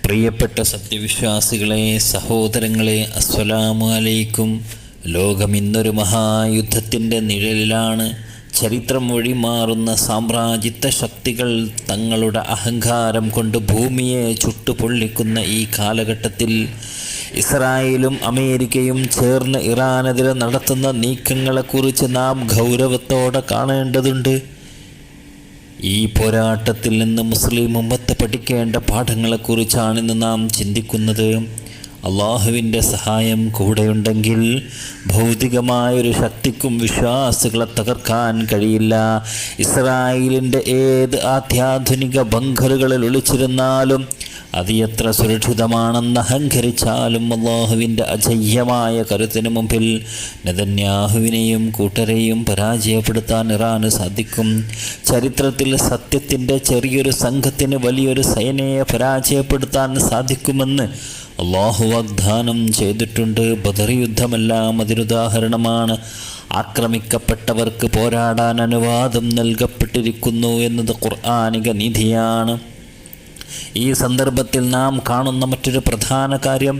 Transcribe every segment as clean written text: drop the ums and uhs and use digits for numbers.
പ്രിയപ്പെട്ട സത്യവിശ്വാസികളെ, സഹോദരങ്ങളെ, അസ്സലാമു അലൈക്കും. ലോകം ഇന്നൊരു മഹായുദ്ധത്തിൻ്റെ നിഴലിലാണ്. ചരിത്രം വഴിമാറുന്ന സാമ്രാജ്യത്വ ശക്തികൾ തങ്ങളുടെ അഹങ്കാരം കൊണ്ട് ഭൂമിയെ ചുട്ടുപൊള്ളിക്കുന്ന ഈ കാലഘട്ടത്തിൽ ഇസ്രായേലും അമേരിക്കയും ചേർന്ന് ഇറാനെതിരെ നടത്തുന്ന നീക്കങ്ങളെക്കുറിച്ച് നാം ഗൗരവത്തോടെ കാണേണ്ടതുണ്ട്. ഈ പോരാട്ടത്തിൽ നിന്ന് മുസ്ലിം ഉമ്മത്ത് പഠിക്കേണ്ട പാഠങ്ങളെക്കുറിച്ചാണിന്ന് നാം ചിന്തിക്കുന്നത്. അള്ളാഹുവിൻ്റെ സഹായം കൂടെയുണ്ടെങ്കിൽ ഭൗതികമായൊരു ശക്തിക്കും വിശ്വാസികളെ തകർക്കാൻ കഴിയില്ല. ഇസ്രായേലിൻ്റെ ഏത് അത്യാധുനിക ബങ്കറുകളിൽ ഒളിച്ചിരുന്നാലും അത് എത്ര സുരക്ഷിതമാണെന്ന് അഹങ്കരിച്ചാലും അള്ളാഹുവിൻ്റെ അജയ്യമായ കരുത്തിന് മുമ്പിൽ നെതന്യാഹുവിനെയും കൂട്ടരെയും പരാജയപ്പെടുത്താൻ ഇറാന് സാധിക്കും. ചരിത്രത്തിൽ സത്യത്തിൻ്റെ ചെറിയൊരു സംഘത്തിന് വലിയൊരു സേനയെ പരാജയപ്പെടുത്താൻ സാധിക്കുമെന്ന് അള്ളാഹു വാഗ്ദാനം ചെയ്തിട്ടുണ്ട്. ബദർ യുദ്ധമെല്ലാം അതിനുദാഹരണമാണ്. ആക്രമിക്കപ്പെട്ടവർക്ക് പോരാടാൻ അനുവാദം നൽകപ്പെട്ടിരിക്കുന്നു എന്നത് ഖുർആനിക നീതിയാണ്. ഈ സന്ദർഭത്തിൽ നാം കാണുന്ന മറ്റൊരു പ്രധാന കാര്യം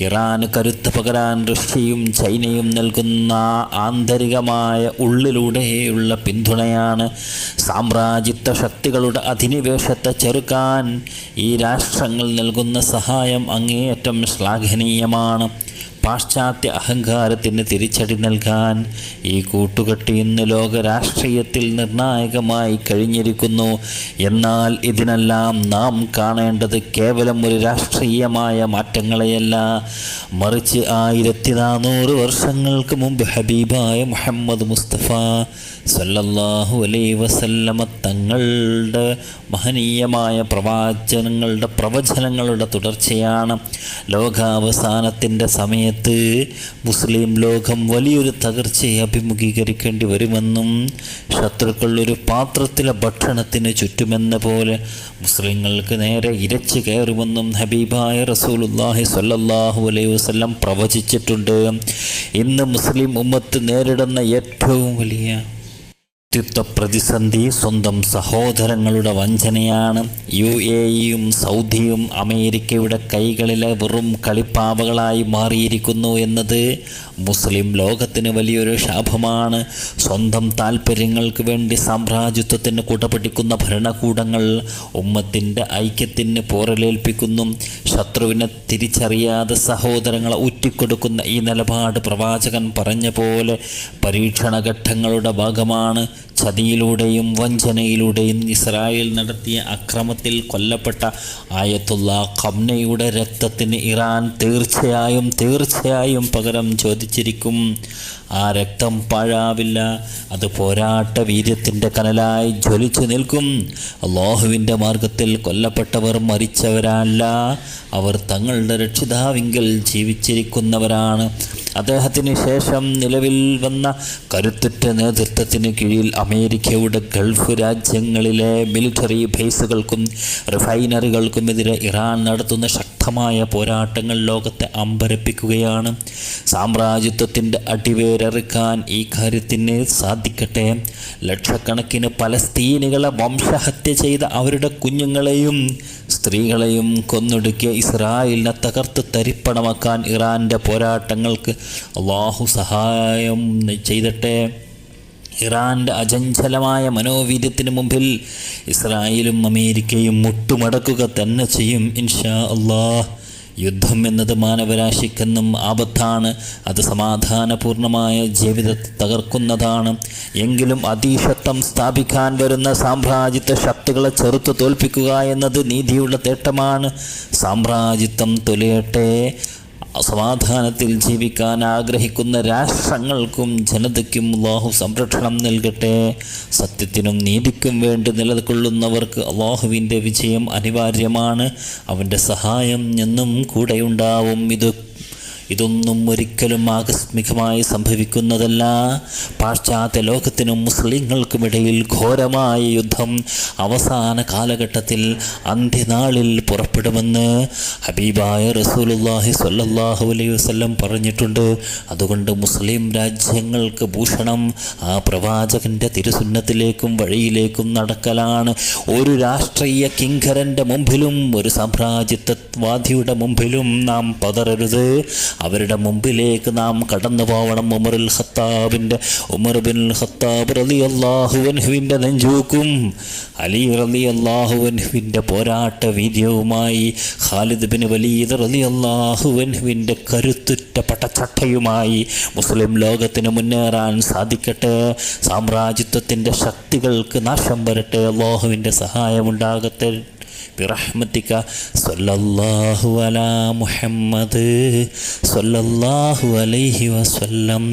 ഇറാന് കരുത്ത് പകരാൻ റഷ്യയും ചൈനയും നൽകുന്ന ആന്തരികമായ ഉള്ളിലൂടെയുള്ള പിന്തുണയാണ്. സാമ്രാജ്യത്വ ശക്തികളുടെ അധിനിവേശത്തെ ചെറുക്കാൻ ഈ രാഷ്ട്രങ്ങൾ നൽകുന്ന സഹായം അങ്ങേയറ്റം ശ്ലാഘനീയമാണ്. പാശ്ചാത്യ അഹങ്കാരത്തിന് തിരിച്ചടി നൽകാൻ ഈ കൂട്ടുകെട്ട് ഇന്ന് ലോക രാഷ്ട്രീയത്തിൽ നിർണായകമായി കഴിഞ്ഞിരിക്കുന്നു. എന്നാൽ ഇതിനെല്ലാം നാം കാണേണ്ടത് കേവലം ഒരു രാഷ്ട്രീയമായ മാറ്റങ്ങളെയല്ല, മറിച്ച് 1400 വർഷങ്ങൾക്ക് മുമ്പ് ഹബീബായ മുഹമ്മദ് മുസ്തഫ സല്ലല്ലാഹു അലൈഹി വസല്ലമ തങ്ങളുടെ മഹനീയമായ പ്രവചനങ്ങളുടെ തുടർച്ചയാണ്. ലോകാവസാനത്തിൻ്റെ സമയത്ത് മുസ്ലിം ലോകം വലിയൊരു തകർച്ചയെ അഭിമുഖീകരിക്കേണ്ടി വരുമെന്നും ശത്രുക്കൾ ഒരു പാത്രത്തിലെ ഭക്ഷണത്തിന് ചുറ്റുമെന്ന പോലെ മുസ്ലിങ്ങൾക്ക് നേരെ ഇരച്ചു കയറുമെന്നും ഹബീബായ റസൂലുള്ളാഹി സ്വല്ലല്ലാഹു അലൈഹി വസല്ലം പ്രവചിച്ചിട്ടുണ്ട്. ഇന്ന് മുസ്ലിം ഉമ്മത്ത് നേരിടുന്ന ഏറ്റവും വലിയ പ്രതിസന്ധി സ്വന്തം സഹോദരങ്ങളുടെ വഞ്ചനയാണ്. UAEയും സൗദിയും അമേരിക്കയുടെ കൈകളിലെ വെറും കളിപ്പാവകളായി മാറിയിരിക്കുന്നു എന്നത് മുസ്ലിം ലോകത്തിന് വലിയൊരു ശാപമാണ്. സ്വന്തം താൽപ്പര്യങ്ങൾക്ക് വേണ്ടി സാമ്രാജ്യത്വത്തിന് കുടപിടിക്കുന്ന ഭരണകൂടങ്ങൾ ഉമ്മത്തിൻ്റെ ഐക്യത്തിന് പോറലേൽപ്പിക്കുന്നു. ശത്രുവിനെ തിരിച്ചറിയാതെ സഹോദരങ്ങളെ ഊറ്റിക്കൊടുക്കുന്ന ഈ നിലപാട് പ്രവാചകൻ പറഞ്ഞ പോലെ പരീക്ഷണഘട്ടങ്ങളുടെ ഭാഗമാണ്. ചതിയിലൂടെയും വഞ്ചനയിലൂടെയും ഇസ്രായേൽ നടത്തിയ അക്രമത്തിൽ കൊല്ലപ്പെട്ട ആയത്തുള്ള ഖംനയുടെ രക്തത്തിന് ഇറാൻ തീർച്ചയായും പകരം ചോദിച്ചിരിക്കും. ആ രക്തം പാഴാവില്ല, അത് പോരാട്ട വീര്യത്തിൻ്റെ കനലായി ജ്വലിച്ചു നിൽക്കും. അല്ലാഹുവിൻ്റെ മാർഗത്തിൽ കൊല്ലപ്പെട്ടവർ മരിച്ചവരല്ല, അവർ തങ്ങളുടെ രക്ഷിതാവിങ്കൽ ജീവിച്ചിരിക്കുന്നവരാണ്. അദ്ദേഹത്തിന് ശേഷം നിലവിൽ വന്ന കരുത്തുറ്റ നേതൃത്വത്തിന് കീഴിൽ അമേരിക്കയുടെ ഗൾഫ് രാജ്യങ്ങളിലെ മിലിറ്ററി ബേസുകൾക്കും റിഫൈനറികൾക്കുമെതിരെ ഇറാൻ നടത്തുന്ന ശക്തമായ പോരാട്ടങ്ങൾ ലോകത്തെ അമ്പരപ്പിക്കുകയാണ്. സാമ്രാജ്യത്വത്തിൻ്റെ അടിവേരറുക്കാൻ ഈ കാര്യത്തിന് സാധിക്കട്ടെ. ലക്ഷക്കണക്കിന് പലസ്തീനികളെ വംശഹത്യ ചെയ്ത അവരുടെ കുഞ്ഞുങ്ങളെയും സ്ത്രീകളെയും കൊന്നൊടുക്കിയ ഇസ്രായേലിനെ തകർത്ത് തരിപ്പണമാക്കാൻ ഇറാൻ്റെ പോരാട്ടങ്ങൾക്ക് അല്ലാഹു സഹായം ചെയ്തട്ടെ. ഇറാൻ്റെ അചഞ്ചലമായ മനോവീര്യത്തിന് മുമ്പിൽ ഇസ്രായേലും അമേരിക്കയും മുട്ടുമടക്കുക തന്നെ ചെയ്യും ഇൻഷാ അല്ലാഹ്. യുദ്ധം എന്നത് മാനവരാശിക്കെന്നും ആപത്താണ്. അത് സമാധാനപൂർണമായ ജീവിതത്തെ തകർക്കുന്നതാണ്. എങ്കിലും അതീശത്വം സ്ഥാപിക്കാൻ വരുന്ന സാമ്രാജ്യത്വ ശക്തികളെ ചെറുത്തു തോൽപ്പിക്കുക എന്നത് നീതിയുള്ള തേട്ടമാണ്. സാമ്രാജ്യത്വം തൊലയട്ടെ. സമാധാനത്തിൽ ജീവിക്കാൻ ആഗ്രഹിക്കുന്ന രാഷ്ട്രങ്ങൾക്കും ജനതയ്ക്കും അല്ലാഹു സംരക്ഷണം നൽകട്ടെ. സത്യത്തിനും നീതിക്കും വേണ്ടി നിലകൊള്ളുന്നവർക്ക് അല്ലാഹുവിൻ്റെ വിജയം അനിവാര്യമാണ്. അവൻ്റെ സഹായം എന്നും കൂടെയുണ്ടാവും. ഇതൊന്നും ഒരിക്കലും ആകസ്മികമായി സംഭവിക്കുന്നതല്ല. പാശ്ചാത്യ ലോകത്തിനും മുസ്ലിങ്ങൾക്കുമിടയിൽ ഘോരമായ യുദ്ധം അവസാന കാലഘട്ടത്തിൽ അന്ത്യനാളിൽ പുറപ്പെടുമെന്ന് ഹബീബായ റസൂലുള്ളാഹി സ്വല്ലല്ലാഹു അലൈഹി വസല്ലം പറഞ്ഞിട്ടുണ്ട്. അതുകൊണ്ട് മുസ്ലിം രാജ്യങ്ങൾക്ക് ഭൂഷണം ആ പ്രവാചകന്റെ തിരുസുന്നത്തിലേക്കും വഴിയിലേക്കും നടക്കലാണ്. ഒരു രാഷ്ട്രീയ കിങ്കരൻ്റെ മുമ്പിലും ഒരു സാമ്രാജ്യത്വവാദിയുടെ മുമ്പിലും നാം പതറരുത്. അവരുടെ മുമ്പിലേക്ക് നാം കടന്നു പോവണം. ഉമർ ബിൻ ഖത്താബ് റളിയല്ലാഹു അൻഹുവിൻ്റെ നെഞ്ചൂക്കും അലി റളിയല്ലാഹു അൻഹുവിൻ്റെ പോരാട്ട വീര്യവുമായി ഖാലിദ് ബിൻ വലീദ് റളിയല്ലാഹു അൻഹുവിൻ്റെ കരുത്തുറ്റ പടച്ചട്ടയുമായി മുസ്ലിം ലോകത്തിന് മുന്നേറാൻ സാധിക്കട്ടെ. സാമ്രാജ്യത്വത്തിൻ്റെ ശക്തികൾക്ക് നാശം വരട്ടെ. അല്ലാഹുവിൻ്റെ സഹായമുണ്ടാകട്ടെ. ബിറഹ്മതിക സല്ലല്ലാഹു അലാ മുഹമ്മദ് സല്ലല്ലാഹു അലൈഹി വസല്ലം.